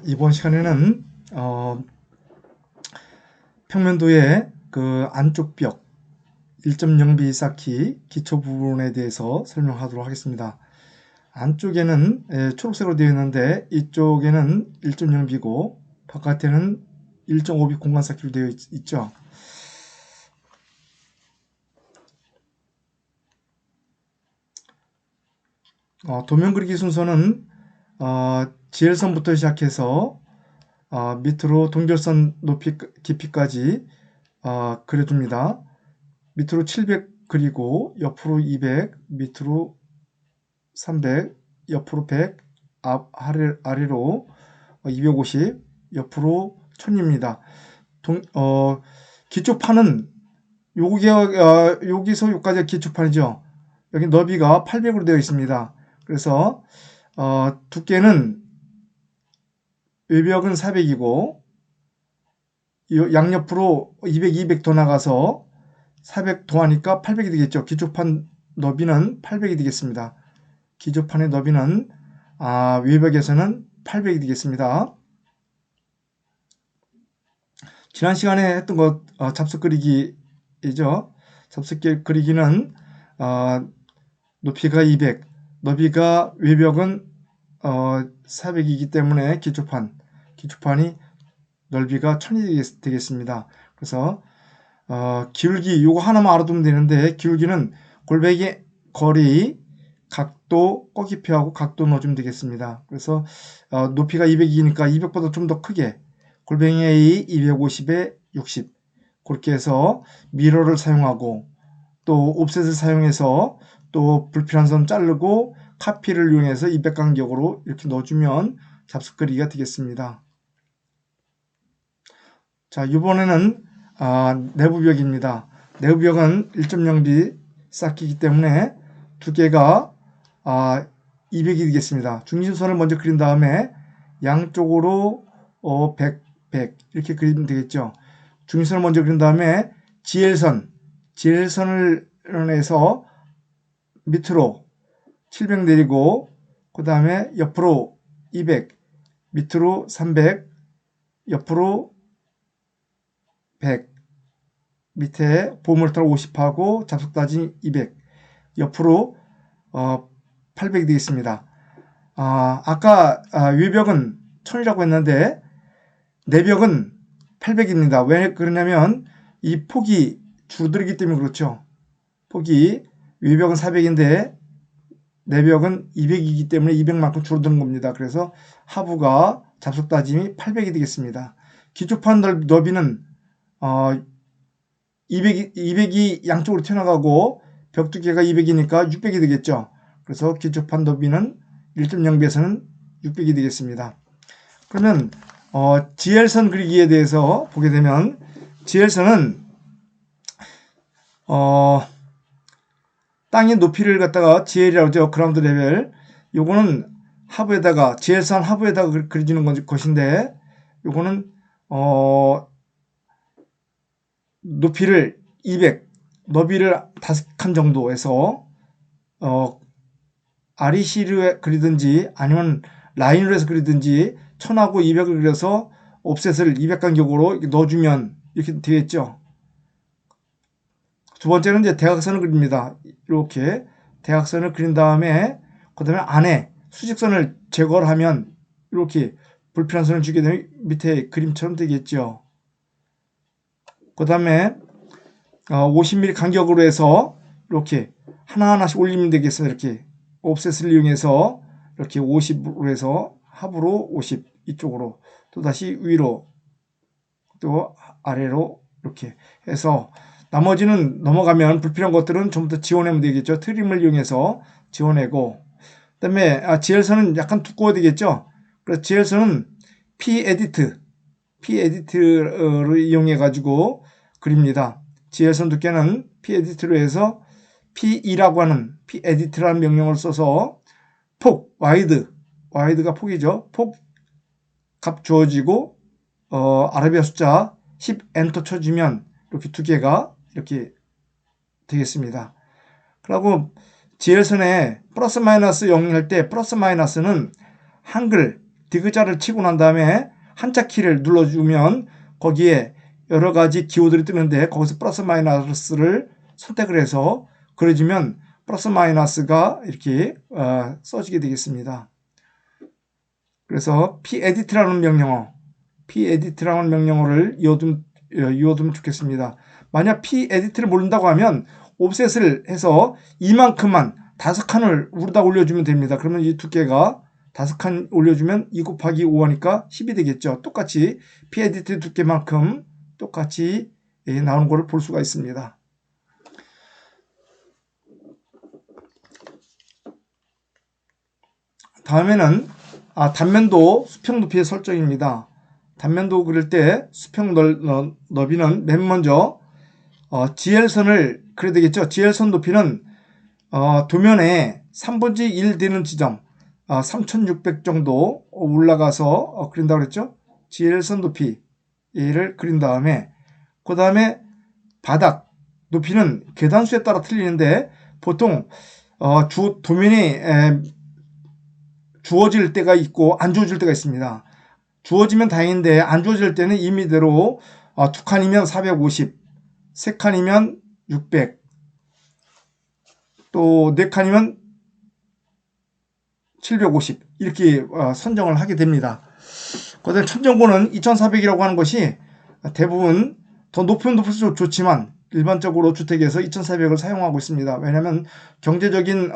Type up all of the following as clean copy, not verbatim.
이번 시간에는 평면도의 그 안쪽 벽 1.0b 쌓기 기초 부분에 대해서 설명하도록 하겠습니다. 안쪽에는 초록색으로 되어 있는데 이쪽에는 1.0b고 바깥에는 1.5b 공간 쌓기로 되어 있죠. 도면 그리기 순서는 지열선부터 시작해서 밑으로 동결선 높이 깊이까지 그려줍니다. 밑으로 700 그리고 옆으로 200, 밑으로 300, 옆으로 100, 아래로 250, 옆으로 1000입니다. 기초판은 여기서 여기까지가 기초판이죠. 여기 너비가 800으로 되어 있습니다. 그래서 두께는 외벽은 400이고 양옆으로 200, 200 더 나가서 400 더하니까 800이 되겠죠. 기초판 너비는 800이 되겠습니다. 기초판의 너비는 외벽에서는 800이 되겠습니다. 지난 시간에 했던 것 잡석 그리기이죠. 잡석 그리기는 높이가 200, 너비가 외벽은 400이기 때문에 기초판이 넓이가 1000이 되겠습니다. 그래서 기울기 요거 하나만 알아두면 되는데 기울기는 골뱅이 거리, 각도, 꺼기표하고 각도 넣어주면 되겠습니다. 그래서 높이가 200이니까 200보다 좀 더 크게 골뱅이 A 250에 60 그렇게 해서 미러를 사용하고 또 옵셋을 사용해서 또 불필요한 선 자르고 카피를 이용해서 200 간격으로 이렇게 넣어주면 잡석 그리기가 되겠습니다. 자, 이번에는 내부벽입니다. 내부벽은 1.0b 쌓기이기 때문에 두께가 200이 되겠습니다. 중심선을 먼저 그린 다음에 양쪽으로 100, 100 이렇게 그리면 되겠죠. 중심선을 먼저 그린 다음에 지엘선을 해서 밑으로 700 내리고 그 다음에 옆으로 200, 밑으로 300, 옆으로 100, 밑에 보물털 50하고 잡석다진 200, 옆으로 800이 되겠습니다. 아까 외벽은 1000이라고 했는데 내벽은 800입니다. 왜 그러냐면 이 폭이 줄어들기 때문에 그렇죠. 폭이 외벽은 400인데 내벽은 200이기 때문에 200만큼 줄어드는 겁니다. 그래서 하부가 잡석다짐이 800이 되겠습니다. 기초판 너비는 200이 양쪽으로 튀어나가고 벽 두께가 200이니까 600이 되겠죠. 그래서 기초판 너비는 1.0b에서는 600이 되겠습니다. 그러면 지열선 그리기에 대해서 보게 되면 지열선은 땅의 높이를 갖다가 GL이라고 하죠. 그라운드 레벨. 요거는 하부에다가 GL선 하부에다가 그려지는 것인데 요거는 높이를 200, 너비를 5칸 정도에서 REC로 그리든지 아니면 라인으로 해서 그리든지 1000하고 200을 그려서 옵셋을 200 간격으로 넣어주면 이렇게 되겠죠. 두 번째는 이제 대각선을 그립니다. 이렇게 대각선을 그린 다음에 그 다음에 안에 수직선을 제거를 하면 이렇게 불필요한 선을 주게 되면 밑에 그림처럼 되겠죠. 그 다음에 50mm 간격으로 해서 이렇게 하나하나씩 올리면 되겠습니다. 이렇게 옵셋을 이용해서 이렇게 50으로 해서 하부로 50 이쪽으로 또 다시 위로 또 아래로 이렇게 해서 나머지는 넘어가면 불필요한 것들은 좀 더 지워내면 되겠죠. 트림을 이용해서 지워내고 그 다음에 지열선은 약간 두꺼워야 되겠죠. 그래서 지열선은 P-에디트를 이용해 가지고 그립니다. 지열선 두께는 P-에디트로 해서 P2라고 하는 P-에디트라는 명령을 써서 폭, 와이드가 폭이죠. 폭 값 주어지고 아라비아 숫자 10 엔터 쳐주면 이렇게 두께가 이렇게 되겠습니다. 그리고 지열선에 플러스 마이너스 0할 때 플러스 마이너스는 한글 디귿자를 치고 난 다음에 한자 키를 눌러주면 거기에 여러 가지 기호들이 뜨는데 거기서 플러스 마이너스를 선택을 해서 그려주면 플러스 마이너스가 이렇게 써지게 되겠습니다. 그래서 pedit라는 명령어를 이어두면 좋겠습니다. 만약 pedit를 모른다고 하면 옵셋을 해서 이만큼만 5칸을 우르다 올려주면 됩니다. 그러면 이 두께가 5칸 올려주면 2 곱하기 5하니까 10이 되겠죠. 똑같이 pedit 두께만큼 똑같이 나오는 것을 볼 수가 있습니다. 다음에는 단면도 수평 높이의 설정입니다. 단면도 그릴 때 수평 너비는 맨 먼저 GL선을 그려야 되겠죠. GL선 높이는 도면에 3분의 1 되는 지점 3600 정도 올라가서 그린다고 그랬죠. GL선 높이를 그린 다음에 그 다음에 바닥 높이는 계단수에 따라 틀리는데 보통 도면이 주어질 때가 있고 안 주어질 때가 있습니다. 주어지면 다행인데 안 주어질 때는 임의대로 2칸이면 450, 3칸이면 600, 또 4칸이면 750 이렇게 선정을 하게 됩니다. 그다음에 천정고는 2400이라고 하는 것이 대부분 더 높으면 높을수록 좋지만 일반적으로 주택에서 2400을 사용하고 있습니다. 왜냐하면 경제적인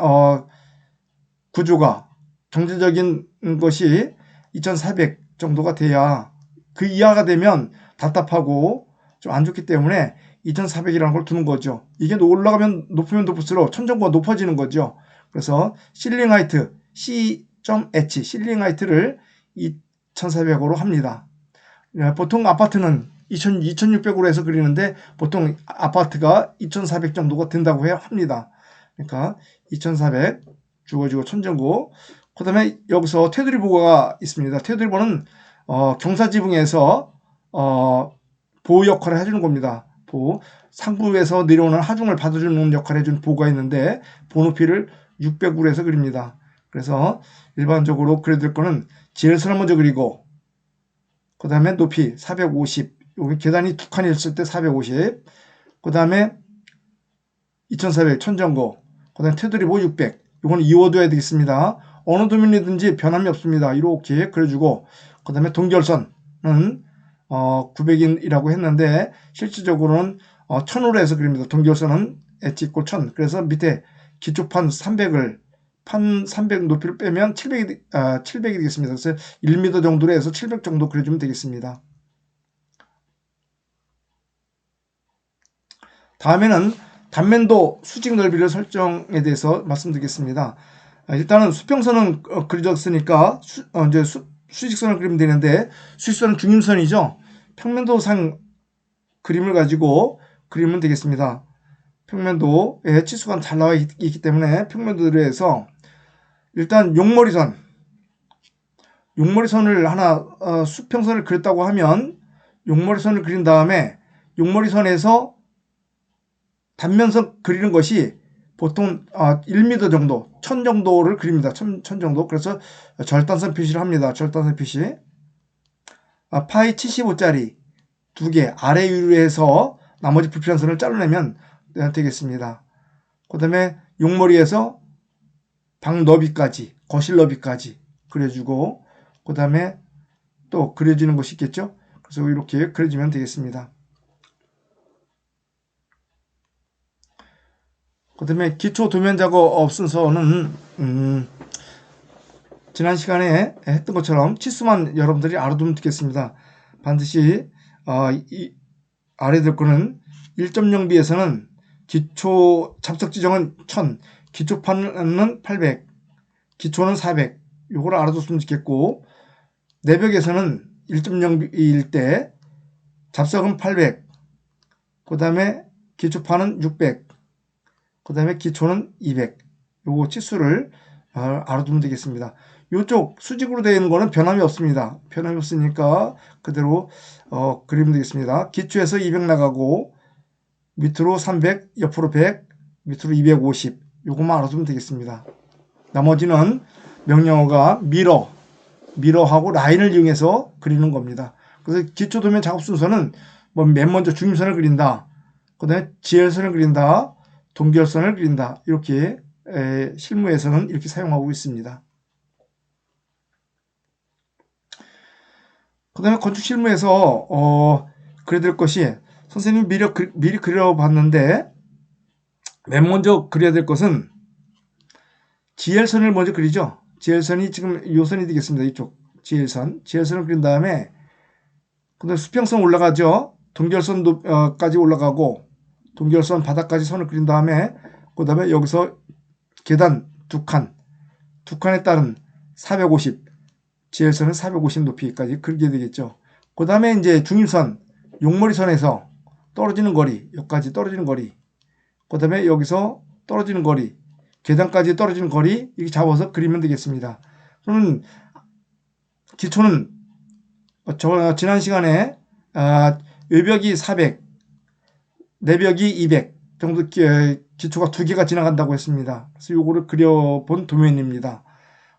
구조가 경제적인 것이 2400 정도가 돼야 그 이하가 되면 답답하고 좀 안 좋기 때문에 2400이라는 걸 두는 거죠. 이게 올라가면 높으면 높을수록 천정고가 높아지는 거죠. 그래서 실링 하이트 C.H 실링 하이트를 2400으로 합니다. 보통 아파트는 2600으로 해서 그리는데 보통 아파트가 2400 정도가 된다고 합니다. 그러니까 2400 주어지고 천정고. 그 다음에 여기서 테두리 보호가 있습니다. 테두리 보호는 경사지붕에서 보호 역할을 해주는 겁니다. 상부에서 내려오는 하중을 받아주는 역할을 해주는 보호가 있는데 보호 높이를 600으로 해서 그립니다. 그래서 일반적으로 그려야 될 거는 GL선을 먼저 그리고 그 다음에 높이 450, 여기 계단이 2칸이 있을 때 450, 그 다음에 2400 천정고, 그 다음에 테두리 보호 600, 이거는 이어둬야 되겠습니다. 어느 도면이든지 변함이 없습니다. 이렇게 그려주고 그 다음에 동결선은 900이라고 했는데 실질적으로는 1000으로 해서 그립니다. 동결선은 H = 1000. 그래서 밑에 기초판 300을 판 300 높이를 빼면 700이 되겠습니다. 그래서 1m 정도로 해서 700 정도 그려주면 되겠습니다. 다음에는 단면도 수직 넓이를 설정에 대해서 말씀드리겠습니다. 일단은 수평선은 그려졌으니까 이제 수직선을 그리면 되는데 수직선은 중임선이죠. 평면도상 그림을 가지고 그리면 되겠습니다. 평면도에 치수가 잘 나와 있기 때문에 평면도로 해서 일단 용머리선을 하나 수평선을 그렸다고 하면 용머리선을 그린 다음에 용머리선에서 단면선 그리는 것이 보통 1m 정도, 1000 정도를 그립니다. 1000 정도. 그래서 절단선 표시를 합니다. 절단선 표시. 파이 75짜리 2개 아래 위로 해서 나머지 불필요한 선을 잘라내면 되겠습니다. 그 다음에 용머리에서 방 너비까지, 거실 너비까지 그려주고 그 다음에 또 그려지는 것이 있겠죠. 그래서 이렇게 그려주면 되겠습니다. 그 다음에 기초 도면 작업 없어서는 지난 시간에 했던 것처럼 치수만 여러분들이 알아두면 되겠습니다. 반드시 알아야 될 거는 1.0B에서는 기초 잡석 지정은 1000, 기초판은 800, 기초는 400 요걸 알아뒀으면 좋겠고 내벽에서는 1.0B일 때 잡석은 800, 그 다음에 기초판은 600, 그 다음에 기초는 200. 요거 치수를 알아두면 되겠습니다. 요쪽 수직으로 되어 있는 거는 변함이 없습니다. 변함이 없으니까 그대로 그리면 되겠습니다. 기초에서 200 나가고 밑으로 300, 옆으로 100, 밑으로 250. 요것만 알아두면 되겠습니다. 나머지는 명령어가 mirror, 미러하고 라인을 이용해서 그리는 겁니다. 그래서 기초 도면 작업 순서는 뭐 맨 먼저 중심선을 그린다. 그 다음에 지열선을 그린다. 동결선을 그린다. 이렇게 실무에서는 이렇게 사용하고 있습니다. 그 다음에 건축 실무에서 그려야 될 것이 선생님이 미리 그려봤는데 맨 먼저 그려야 될 것은 지열선을 먼저 그리죠. 지열선이 지금 요 선이 되겠습니다. 이쪽 지열선을 그린 다음에 그다음에 수평선 올라가죠. 동결선까지 올라가고 동결선 바닥까지 선을 그린 다음에 그 다음에 여기서 계단 두 칸에 따른 450 지열선은 450 높이까지 그리게 되겠죠. 그 다음에 이제 중립선 용머리선에서 떨어지는 거리 여기까지 떨어지는 거리 그 다음에 여기서 떨어지는 거리 계단까지 떨어지는 거리 이렇게 잡아서 그리면 되겠습니다. 그러면 기초는 지난 시간에 외벽이 400 내벽이 200 정도 기초가 두 개가 지나간다고 했습니다. 그래서 요거를 그려본 도면입니다.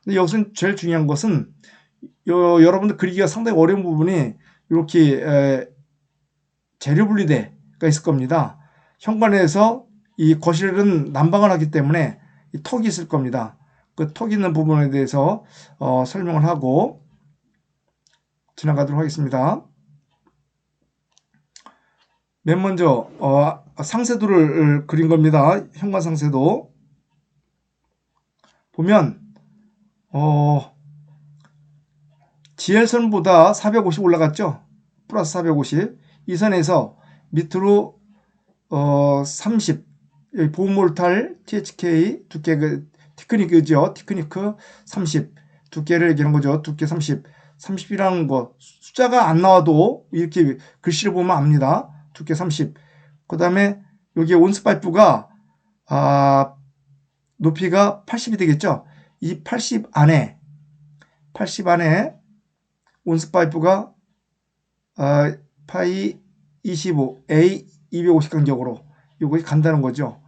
근데 여기서 제일 중요한 것은 여러분들 그리기가 상당히 어려운 부분이 이렇게 재료 분리대가 있을 겁니다. 현관에서 이 거실은 난방을 하기 때문에 이 턱이 있을 겁니다. 그 턱 있는 부분에 대해서 설명을 하고 지나가도록 하겠습니다. 맨 먼저 상세도를 그린 겁니다. 현관 상세도 보면 지열선보다 450 올라갔죠. 플러스 450 이 선에서 밑으로 30 여기 보물탈 THK 두께 티크니크죠. 티크니크 30 두께를 얘기하는 거죠. 두께 30이라는 거 숫자가 안 나와도 이렇게 글씨를 보면 압니다. 두께 30. 그 다음에 여기 온스파이프가 높이가 80이 되겠죠. 이 80 안에 온스파이프가 파이 25 A 250 간격으로 이것이 간다는 거죠.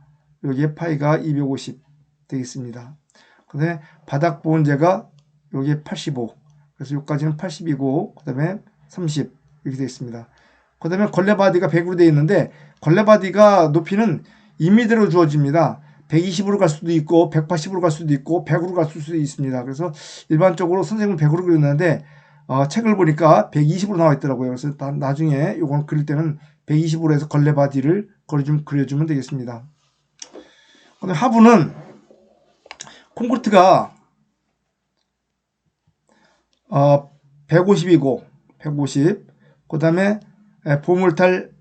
여기에 파이가 250 되겠습니다. 그 다음에 바닥 보온재가 여기에 85 그래서 여기까지는 80이고 그 다음에 30 이렇게 되어 있습니다. 그 다음에 걸레바디가 100으로 되어 있는데 걸레바디가 높이는 2m로 주어집니다. 120으로 갈 수도 있고 180으로 갈 수도 있고 100으로 갈 수도 있습니다. 그래서 일반적으로 선생님은 100으로 그렸는데 책을 보니까 120으로 나와 있더라고요. 그래서 나중에 이건 그릴 때는 120으로 해서 걸레바디를 그려주면 되겠습니다. 근데 하부는 콘크리트가 150이고 150 그 다음에 보물탈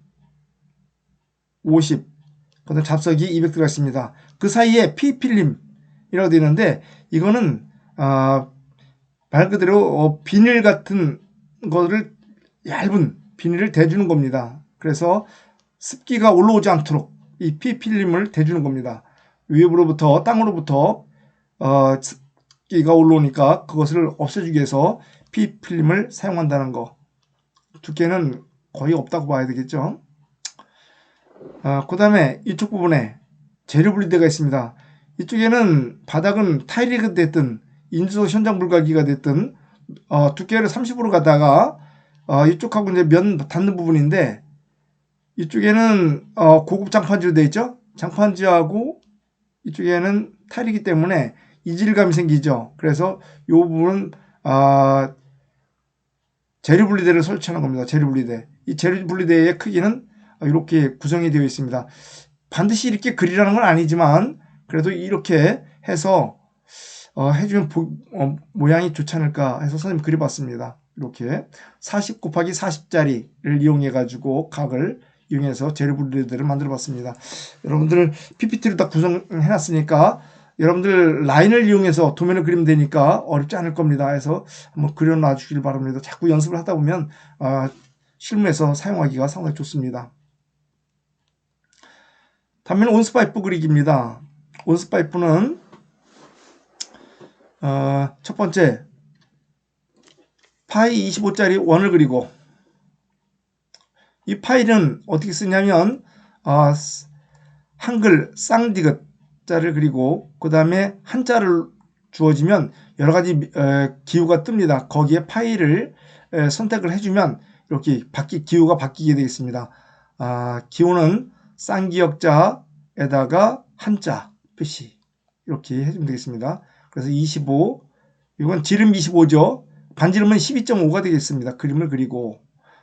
50 그 다음에 잡석이 200 들어가 있습니다. 그 사이에 P필름이라고 되어 있는데 이거는 말 그대로 비닐 같은 거를 얇은 비닐을 대주는 겁니다. 그래서 습기가 올라오지 않도록 이 P필름을 대주는 겁니다. 위로부터 땅으로부터 습기가 올라오니까 그것을 없애주기 위해서 P필름을 사용한다는 거. 두께는 거의 없다고 봐야 되겠죠. 그 다음에 이쪽 부분에 재료 분리대가 있습니다. 이쪽에는 바닥은 타일이 됐든 인조 현장 불가기가 됐든 두께를 30으로 가다가 이쪽하고 이제 면 닿는 부분인데 이쪽에는 고급 장판지로 되어 있죠. 장판지하고 이쪽에는 타일이기 때문에 이질감이 생기죠. 그래서 이 부분은 재료 분리대를 설치하는 겁니다. 재료 분리대. 이 재료 분리대의 크기는 이렇게 구성이 되어 있습니다. 반드시 이렇게 그리라는 건 아니지만 그래도 이렇게 해서 해주면 모양이 좋지 않을까 해서 선생님 그려봤습니다. 이렇게 40 곱하기 40짜리를 이용해 가지고 각을 이용해서 재료 분리대를 만들어 봤습니다. 여러분들 PPT를 다 구성해 놨으니까 여러분들 라인을 이용해서 도면을 그리면 되니까 어렵지 않을 겁니다. 해서 한번 그려놔 주시길 바랍니다. 자꾸 연습을 하다 보면 실무에서 사용하기가 상당히 좋습니다. 다음은 온스파이프 그리기입니다. 온스파이프는 첫 번째 파이 25짜리 원을 그리고 이 파일은 어떻게 쓰냐면 한글 쌍디귿 자를 그리고 그 다음에 한자를 주어지면 여러 가지 기호가 뜹니다. 거기에 파일을 선택을 해주면 이렇게 기호가 바뀌게 되겠습니다. 기호는 쌍기역자에다가 한자 표시 이렇게 해주면 되겠습니다. 그래서 25, 이건 지름 25죠. 반지름은 12.5가 되겠습니다. 그림을 그리고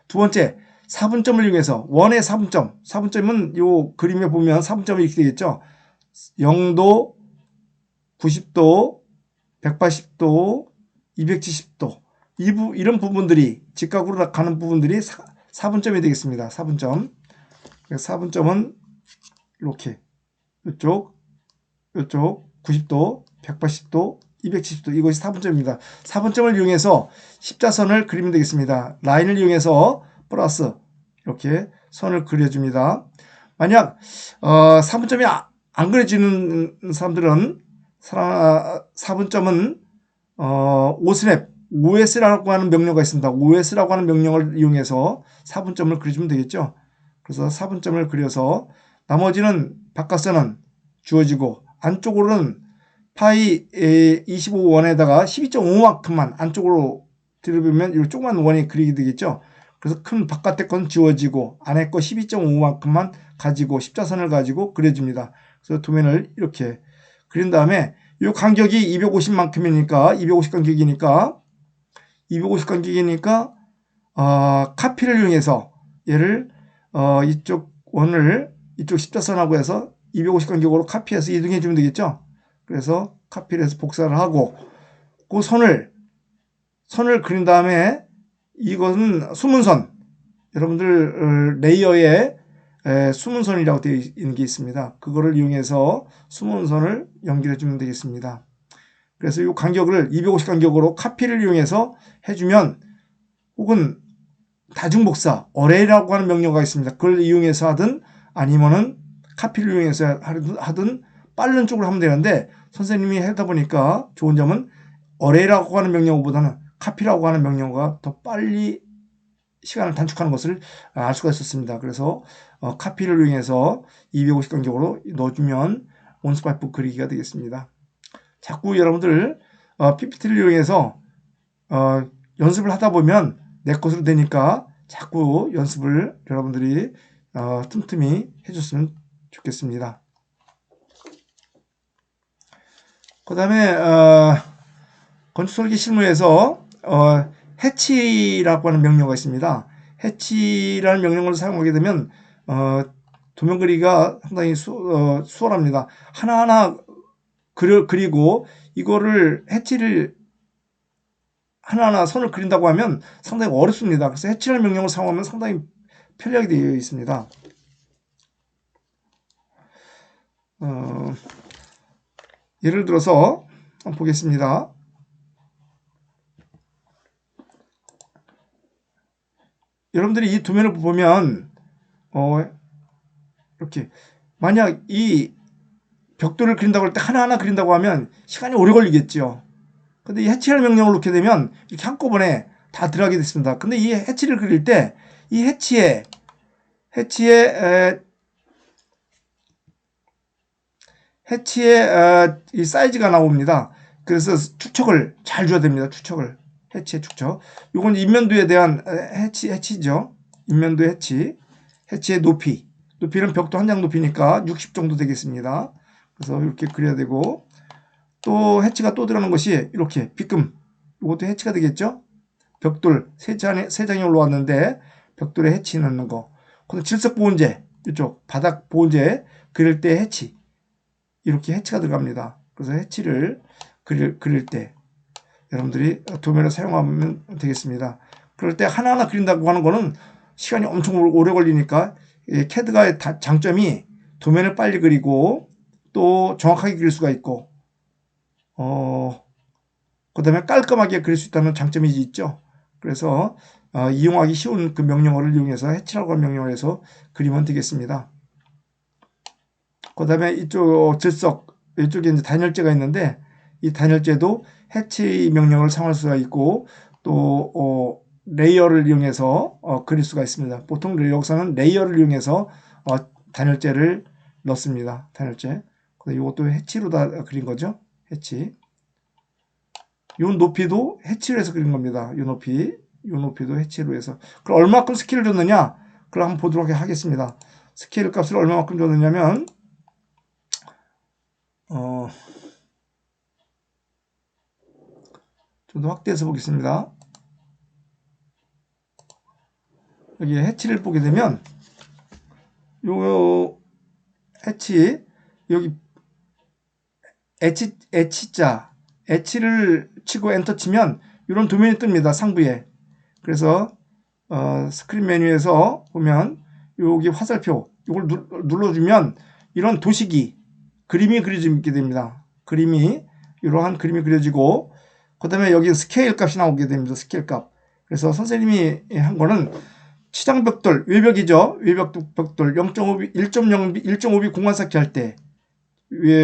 두 번째 4분점을 이용해서 원의 4분점, 4분점은 요 그림에 보면 4분점이 이렇게 되겠죠. 0도, 90도, 180도, 270도 이런 부분들이 직각으로 가는 부분들이 4분점이 되겠습니다. 4분점. 4분점은 이렇게 이쪽 90도, 180도, 270도 이것이 4분점입니다. 4분점을 이용해서 십자선을 그리면 되겠습니다. 라인을 이용해서 플러스 이렇게 선을 그려줍니다. 만약 4분점이 안 그려지는 사람들은 4분점은 오스냅 OS라고 하는 명령어가 있습니다. OS라고 하는 명령을 이용해서 4분점을 그려주면 되겠죠. 그래서 4분점을 그려서 나머지는 바깥선은 주어지고 안쪽으로는 파이 25원에다가 12.5만큼만 안쪽으로 들어보면 이 조그만 원이 그리게 되겠죠. 그래서 큰 바깥에 건 지워지고 안에 거 12.5만큼만 가지고 십자선을 가지고 그려줍니다. 그래서 도면을 이렇게 그린 다음에 이 간격이 250만큼이니까 250 간격이니까 카피를 이용해서 얘를 이쪽 원을 이쪽 십자선하고 해서 250 간격으로 카피해서 이동해 주면 되겠죠. 그래서 카피를 해서 복사를 하고 그 선을 그린 다음에 이것은 수문선, 여러분들 레이어에 수문선이라고 되어 있는 게 있습니다. 그거를 이용해서 수문선을 연결해 주면 되겠습니다. 그래서 이 간격을 250 간격으로 카피를 이용해서 해주면, 혹은 다중복사 어레이라고 하는 명령어가 있습니다. 그걸 이용해서 하든 아니면은 카피를 이용해서 하든 빠른 쪽으로 하면 되는데, 선생님이 하다 보니까 좋은 점은 어레이라고 하는 명령어보다는 카피라고 하는 명령어가 더 빨리 시간을 단축하는 것을 알 수가 있었습니다. 그래서 카피를 이용해서 250 간격으로 넣어주면 온스파이프 그리기가 되겠습니다. 자꾸 여러분들 PPT를 이용해서 연습을 하다 보면 내 것으로 되니까 자꾸 연습을 여러분들이 틈틈이 해줬으면 좋겠습니다. 그 다음에 건축설계 실무에서 해치라고 하는 명령어가 있습니다. 해치라는 명령어를 사용하게 되면 도면 그리기가 상당히 수월합니다. 하나하나 그리고 이거를 해치를 하나하나 선을 그린다고 하면 상당히 어렵습니다. 그래서 해치라는 명령을 사용하면 상당히 편리하게 되어 있습니다. 예를 들어서 한번 보겠습니다. 여러분들이 이 도면을 보면 이렇게 만약 이 벽돌을 그린다고 할 때 하나하나 그린다고 하면 시간이 오래 걸리겠죠. 근데 이 해치라는 명령을 놓게 되면 이렇게 한꺼번에 다 들어가게 됐습니다. 근데 이 해치를 그릴 때 이 해치에 이 사이즈가 나옵니다. 그래서 축척을 잘 줘야 됩니다. 해치의 축척. 이건 인면도에 대한 해치죠. 인면도의 해치의 높이는 벽도 한 장 높이니까 60 정도 되겠습니다. 그래서 이렇게 그려야 되고, 또 해치가 또 들어가는 것이 이렇게 빗금, 이것도 해치가 되겠죠. 벽돌 세 장이 올라왔는데 벽돌에 해치 넣는 거. 그다음 질석 보온재, 이쪽 바닥 보온재 그릴 때 해치, 이렇게 해치가 들어갑니다. 그래서 해치를 그릴 때 여러분들이 도면을 사용하면 되겠습니다. 그럴 때 하나하나 그린다고 하는 거는 시간이 엄청 오래 걸리니까 CAD가 장점이 도면을 빨리 그리고 또 정확하게 그릴 수가 있고 그 다음에 깔끔하게 그릴 수 있다는 장점이 있죠. 그래서 이용하기 쉬운 그 명령어를 이용해서 해치라고 하는 명령어를 해서 그리면 되겠습니다. 그 다음에 이쪽 질석, 이쪽에 이제 단열재가 있는데 이 단열재도 해치 명령을 사용할 수가 있고 또 레이어를 이용해서 그릴 수가 있습니다. 보통 여기서는 레이어를 이용해서 단열재를 넣습니다. 단열재. 이것도 해치로 다 그린 거죠. 해치. 요 높이도 해치를 해서 그린 겁니다. 요 높이도 해치로 해서. 그럼 얼마큼 스케일을 줬느냐? 그걸 한번 보도록 하겠습니다. 스케일 값을 얼마만큼 줬느냐면, 좀 더 확대해서 보겠습니다. 여기 해치를 보게 되면, 요 해치, 여기 H를 치고 엔터 치면 이런 도면이 뜹니다. 상부에. 그래서 스크린 메뉴에서 보면 여기 화살표 이걸 눌러주면 이런 도식이 그림이 그려지게 됩니다. 이러한 그림이 그려지고 그 다음에 여기 스케일 값이 나오게 됩니다. 스케일 값. 그래서 선생님이 한 거는 치장벽돌, 외벽이죠. 외벽벽돌 1.5B 공간쌓기 할 때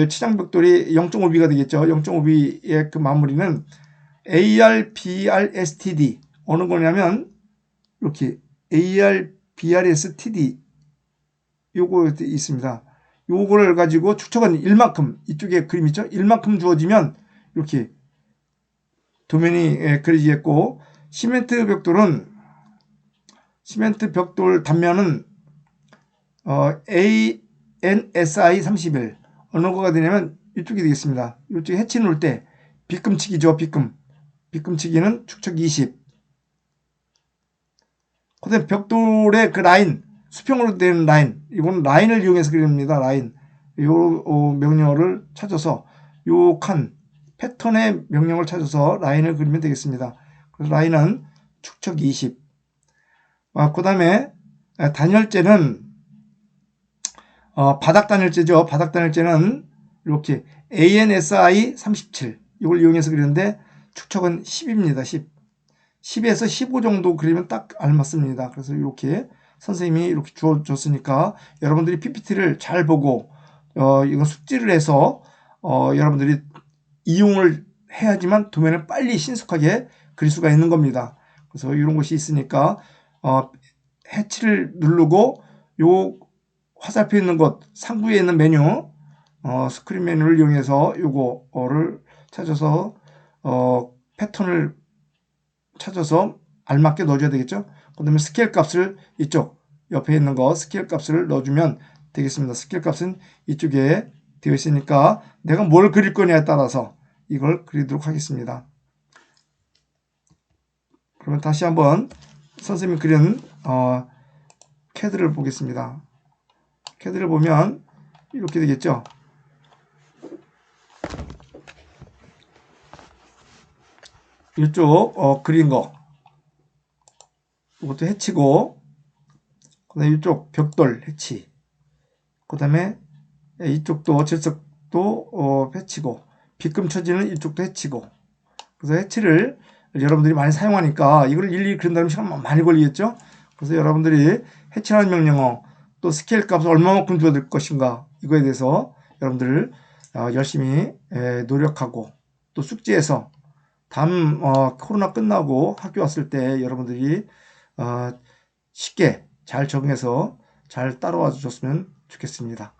치장벽돌이 0.5B가 되겠죠. 0.5B의 그 마무리는 ARBRSTD 어느 거냐면 이렇게 ARBRSTD 요거 있습니다. 요거를 가지고 축척은 1만큼 이쪽에 그림 있죠. 1만큼 주어지면 이렇게 도면이 그려지겠고 시멘트 벽돌 단면은 ANSI 31 어느 거가 되냐면 이쪽이 되겠습니다. 이쪽에 해치 놓을 때 빗금치기죠. 빗금치기는 축척 20. 그 다음에 벽돌의 그 라인, 수평으로 되는 라인, 이건 라인을 이용해서 그립니다. 라인. 요 명령어를 찾아서 요 칸, 패턴의 명령을 찾아서 라인을 그리면 되겠습니다. 그래서 라인은 축척 20. 그 다음에 단열재는 바닥 단열재죠. 바닥 단열재는 이렇게 ANSI 37 이걸 이용해서 그리는데 축척은 10입니다. 10에서 15 정도 그리면 딱 알맞습니다. 그래서 이렇게 선생님이 이렇게 주어줬으니까 여러분들이 PPT를 잘 보고 이건 숙지를 해서 여러분들이 이용을 해야지만 도면을 빨리 신속하게 그릴 수가 있는 겁니다. 그래서 이런 것이 있으니까 해치를 누르고 요 화살표 있는 곳 상부에 있는 메뉴 스크린 메뉴를 이용해서 요거를 찾아서 패턴을 찾아서 알맞게 넣어줘야 되겠죠. 그 다음에 스케일 값을 이쪽 옆에 있는 거 스케일 값을 넣어주면 되겠습니다. 스케일 값은 이쪽에 되어 있으니까 내가 뭘 그릴 거냐에 따라서 이걸 그리도록 하겠습니다. 그러면 다시 한번 선생님이 그린 캐드를 보겠습니다. 캐드를 보면 이렇게 되겠죠. 이쪽 그린 거 이것도 해치고 그 다음에 이쪽 벽돌 해치 그 다음에 이쪽도 질석도 해치고 빗금 처지는 이쪽도 해치고 그래서 해치를 여러분들이 많이 사용하니까 이걸 일일이 그린다면 시간 많이 걸리겠죠. 그래서 여러분들이 해치라는 명령어 또 스케일 값을 얼마만큼 줘야 될 것인가 이거에 대해서 여러분들 열심히 노력하고 또 숙지해서 다음 코로나 끝나고 학교 왔을 때 여러분들이 쉽게 잘 적응해서 잘 따라와 주셨으면 좋겠습니다.